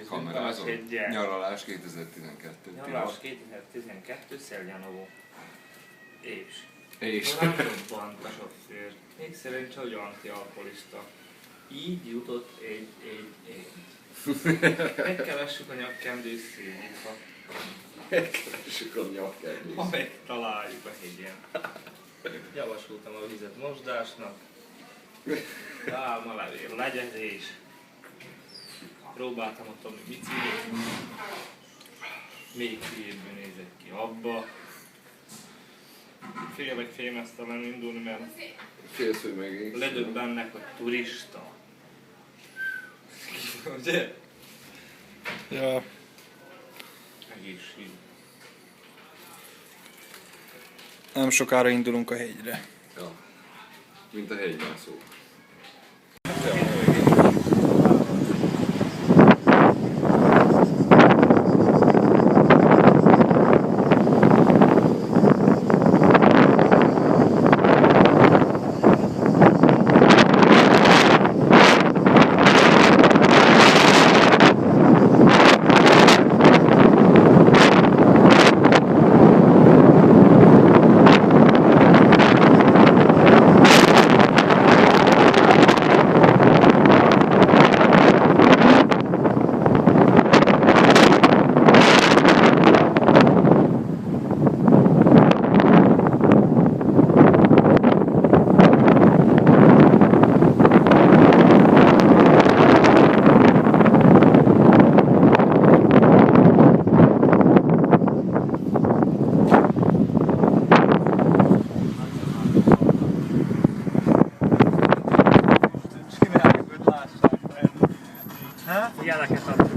Kamerázom. Nyaralás 2012. Nyaralás 2012, Szeljanogó. És rádobbant a sofőr. Még szerint, hogy antialkoholista. Így jutott egy. Megkeressük a nyakkendő szívunkat. Megkeressük a nyakkendőt. Ha megtaláljuk a hegyen. Javasoltam a vizet mosdásnak. Álmalevél, legyezés. Próbáltam a Tomi biciklit. Még hülyéből nézett ki abba. Félmeztelen indulni, mert félsz, hogy megint. ledöbbennek, hogy turista. Ugye? Ja. Egészség. Nem sokára indulunk a hegyre. Ja. Mint a hegyben szó. Ilyeneket adunk.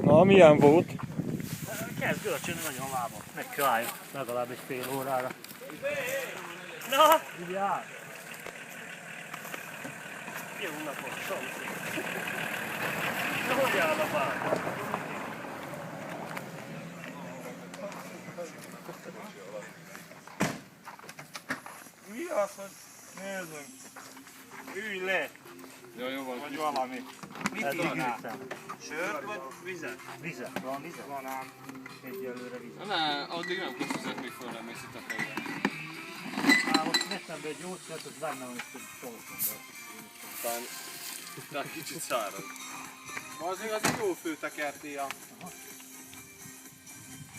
Na, milyen volt? Kezd görcsölni nagyon lába. Meg kell álljon legalább egy fél órára. Na, vigyázz! Jó napot, Sanci! Na, hogy áll a bár? Mi az, hogy nézzünk? Ülj le! Ja, jó van. Vagy valami. Mit kívánál? Sört vagy vizet? Vizet. Van vizet? Van ám. Egyelőre vizet. Ne, addig nem köszönök, még föl nem mész itt a fejre. Most vettem be egy gyógyszert, az benne van, hogy tolszom. Aztán kicsit száraz. Azért az egy jó főtekertéja.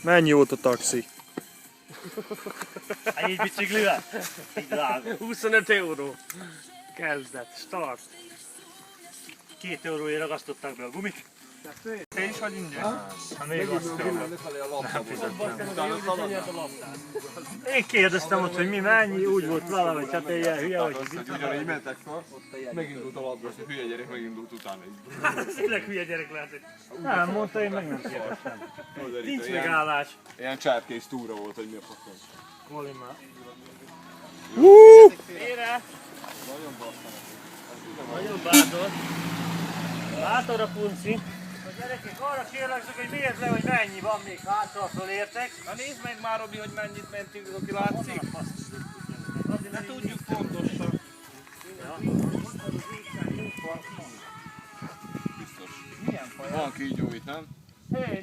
Mennyi volt a taxi? Egy biciklivel? Így drága. 25 euró. Kezdet, start. 2 euróért ragasztották be a gumit. Te is vagy ingyen? Hát még azt Nem Én kérdeztem ott, hogy mi mennyi, úgy volt vele, hogy hát ilyen hülye vagy. ugyanígy mentek fel, megindult a labda, hogy hülye gyerek megindult utána így. Hát tényleg hülye gyerek lehet, hogy... Nem, mondta, én meg nem kérdeztem. Nincs megállás. Ilyen csápkész túra volt, hogy mi a fakon. Kolimá. Ére! Nagyon bátor. Bátor a punci. A gyerekek, arra kérlek, hogy miért le, hogy mennyi van még hátra, fölértek. Na nézd meg már, Robi, hogy mennyit mentünk, aki látszik. Ne tudjuk pontosan.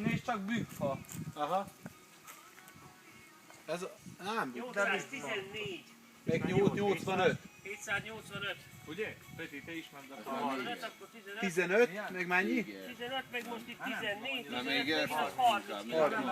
nézd csak bükkfa. Aha. Ez nem. 814. Még 85. 785. Ugye? Peti, te is mondd a 35, akkor 15. 15, meg mennyi? 15, meg most itt 14, Na, 15, még meg elfog. 30. 30.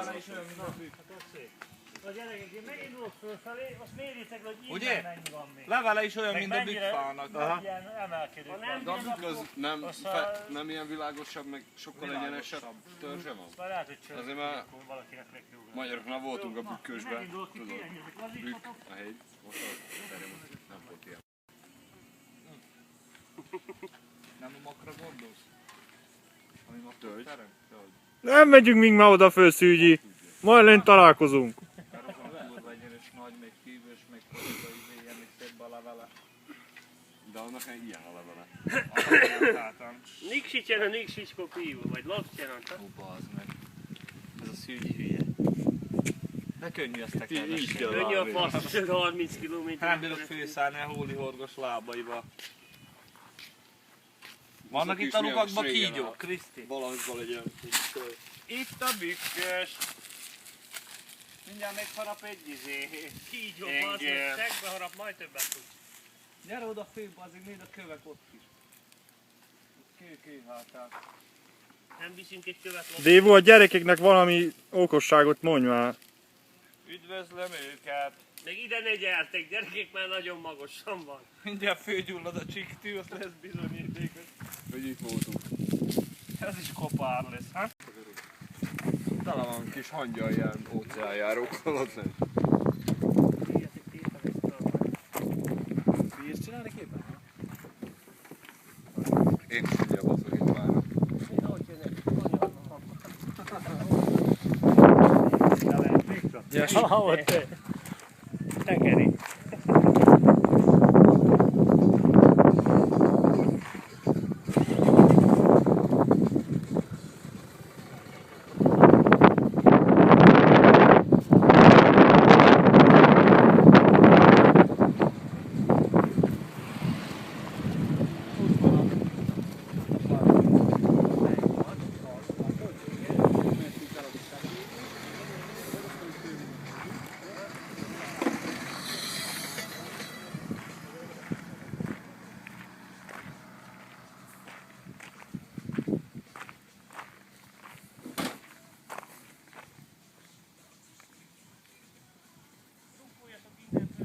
A gyerekek, én megindulok fölfelé, azt méritek, hogy innen Ugye? mennyi van még. Levele is olyan, Meg mint a mennyire- bükkfának. Aha. Ilyen emelkedő. Ha nem De a bír, bükk az akkor nem, Aztán- nem ilyen világosabb, meg sokkal egyenesebb törzse van. már lehet, hogy csörög, Azért már akkor valakinek megjúgál. magyaroknál voltunk a bükkösben, Megindulok ki, tudod. kirengetek, lazítotok. Bükk, a hegy, most az, erre most nem volt ilyen. Nem a makra gondolsz? Ami makra Tölgy. terem? Tölgy. Nem megyünk még már oda föl, Szűgyi. Majd lent találkozunk. Mert azon kurva egyenes nagy, meg hívős, meg politikai ilyen, meg szebb a levele. De annak ilyen a levele. Hátán. Niksicsen a niksicsko pivo, vagy lapcsenan. Ó, bazd meg. Ez a szűgyi hülye. Ne könnyű ezt Így tekerni. kell Könnyű a válni. fasz, 30 km. Nem bírok főszállni a hóli horgos lábaiba. Vannak itt a milyen lukakban régen kígyók, a- Kriszti. Balanszba legyen. Itt a bükkös. Mindjárt megharap egy Kígyó, Engem. fasz, szegbe harap, majd többet tud. Gyere oda főbb, azért nézd a kövek ott is. Kő hátán. Nem viszünk egy követ lopni. Dévo, a gyerekeknek valami okosságot mondj már. Üdvözlöm őket. Meg ide ne gyertek, gyerekek, már nagyon magasan van. Mindjárt fölgyullad a csiktű, azt lesz bizonyíték. Hogy itt voltunk. Ez is kopár lesz, hát? Tele van kis hangyal ilyen óceánjárókkal ott lent. Figyeljetek, tépen ezt töltem. Bírsz csinálni képen? Én is ugye baszok itt várok. Én ahogy jönnek, kanyarnak. Yes. Ahogy te. Tekeri.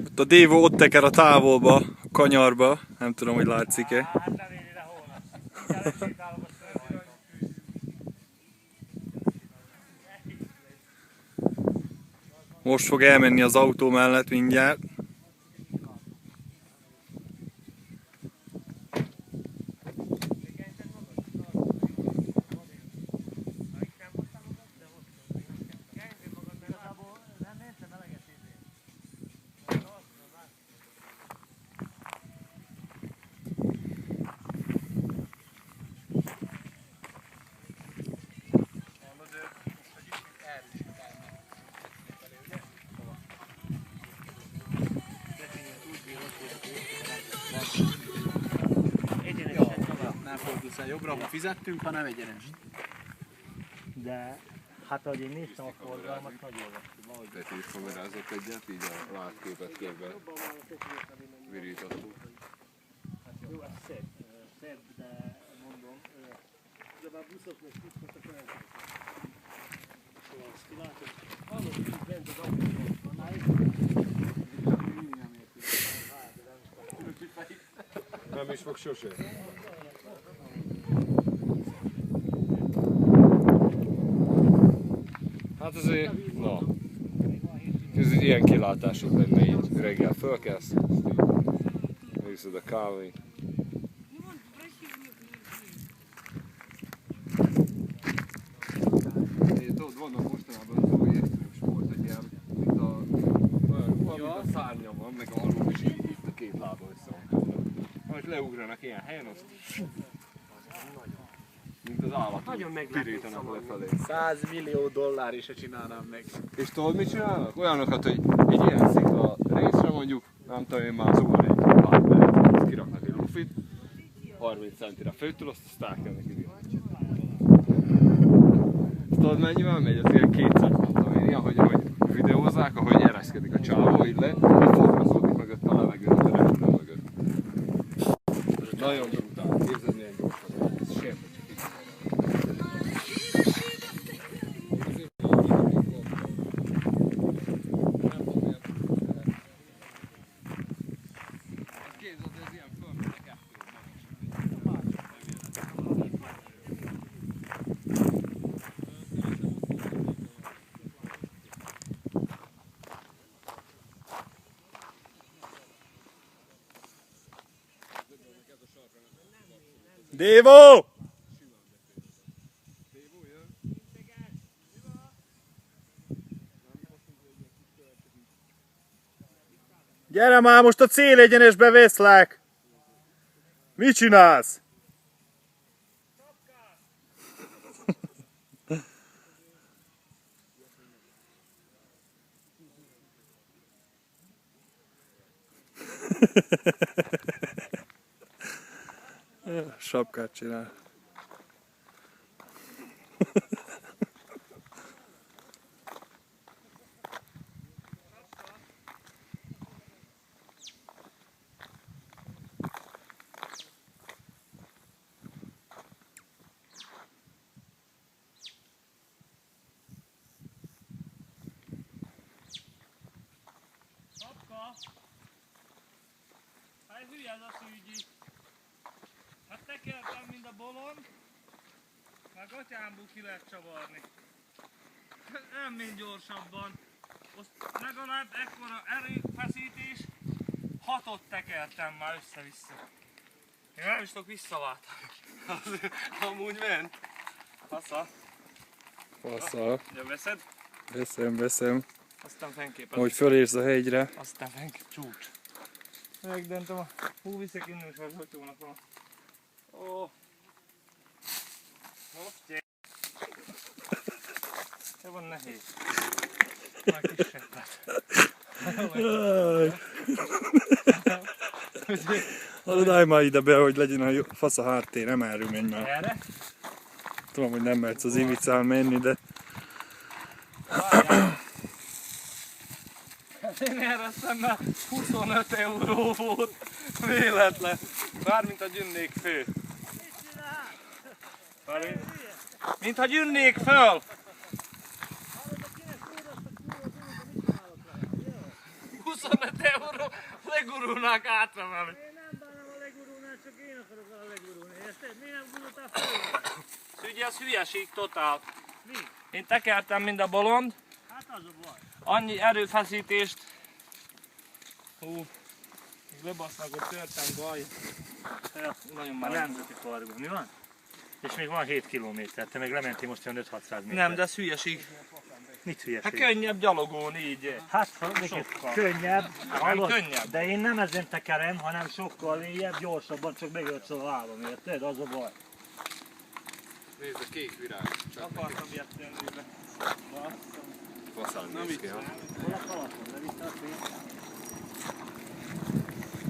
Ott a Dévo ott teker a távolba, a kanyarba. Nem tudom, hogy látszik-e. Hát nem éri le holnap. Mindjárt lesétálok a szőrhajtól. Most fog elmenni az autó mellett mindjárt. Egyenesen tovább. Nem fordulsz el jobbra, ha fizettünk, hanem egyenes. De hát ahogy én néztem a forgalmat, nagyon lesz. Peti is kamerázott egyet, így a látképet képbe virítottuk. Jó, ez szebb, de mondom, de már buszok meg pusztottak olyan. Szóval azt kilátod, hallod, hogy bent az autóban van, Nem is fog sose. Hát azért, na. Ez egy ilyen kilátásod lenne így. Reggel fölkelsz, nézed a kávé. Tudod, vannak mostanában az új extrém sport, egy ilyen, mint a, mint a szárnya van, meg alul is így a két lába össze van. Most leugranak ilyen helyen, azt mint az állat, nagyon pirítanak lefelé. 100 millió dollár se csinálnám meg. És tudod mit csinálnak? Olyanokat, hogy egy ilyen szikla részre mondjuk, nem tudom én már szóval egy pár azt kiraknak egy lufit, 30 centire főtől, azt elkelnek ide. Azt tudod mennyivel megy? Az ilyen 200 nem én, ahogy videózzák, ahogy ereszkedik a csávó, így le, így forraszódik mögött a levegőt, a repülő mögött. Nagyon brutál, képzeld milyen gyorsan. Ez semmi, csak így. Képzeld, ez ilyen fölmegy a kettő. Dévo! Gyere már, most a célegyenesbe veszlek! Mit csinálsz? Sapkát csinál. Sapka! Hát hülye ez a szűgyi. Hát tekertem, mint a bolond, meg atyámból ki lehet csavarni. Nem mind gyorsabban. Most legalább ekkora erőfeszítés, 6-ot tekertem már össze-vissza. Én nem is tudok visszaváltani. Amúgy ment. Fasza. Fasza. Ja, veszed? Veszem. Aztán fenképpen. Hogy fölérsz a hegyre. Aztán fenképp csúcs. Megdentem a... Hú, viszek innen is, hogy jónak van. Ó. Most gyere. Ez van nehéz. Már kisebbet. Hallod, állj már ide be, hogy legyen a fasz a háttér, nem erről menj már. Erre? Tudom, hogy nem mehetsz az Ivicán menni, de... Várjál. Én éreztem, mert 25 euró volt. Véletlen. Mármint a gyűnnék fő. Mint ha gyűnnék föl! 25 euró, legurulnák hátrafelé. Én nem bánom a legurulnál, csak én akarok a legurulni, érted? Miért nem gurultál föl? Szügyi, az hülyeség totál. Mi? Én tekertem, mint a bolond. Hát az a baj. Annyi erőfeszítést. Hú, még lebasznak, hogy törtem gaj. Nagyon A már nemzeti parkban, mi van? És még van 7 kilométer, te meg lementél most olyan 5-600 méter. nem, de ez hülyeség. Mit hülyeség? Hát könnyebb gyalogolni így. Hát Sokkal. könnyebb, hallod? könnyebb. De én nem ezen tekerem, hanem sokkal léjebb, gyorsabban, csak megöltsz a lábam, érted? Az a baj. Nézd a kék virág. Akartam ilyet tenni. Faszán néz ki, ha. Hol a kalapon? Ne vitte a fényt?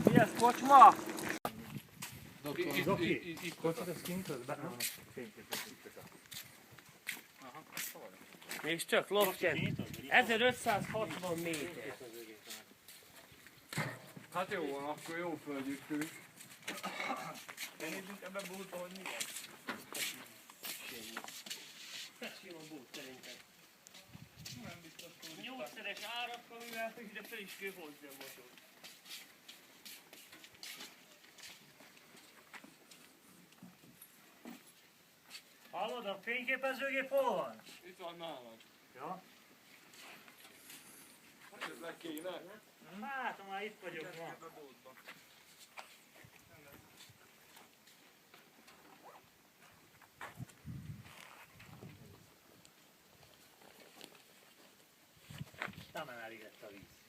Mi ez, kocsma? Doki? Kocsit ez kint közben? És csak lopcsend. 1560 méter. Hát jó van, akkor jó földjük. Nézzünk ebbe búlba, hogy milyen. Nem biztos, hogy gyógyszeres árakkal, mivel ide fel is kell hozni a motor. Hallod, a fényképezőgép hol van? Itt van nálad. Ja. Hát ez le kéne. Hát, már itt vagyok ma. Nem elégett a víz.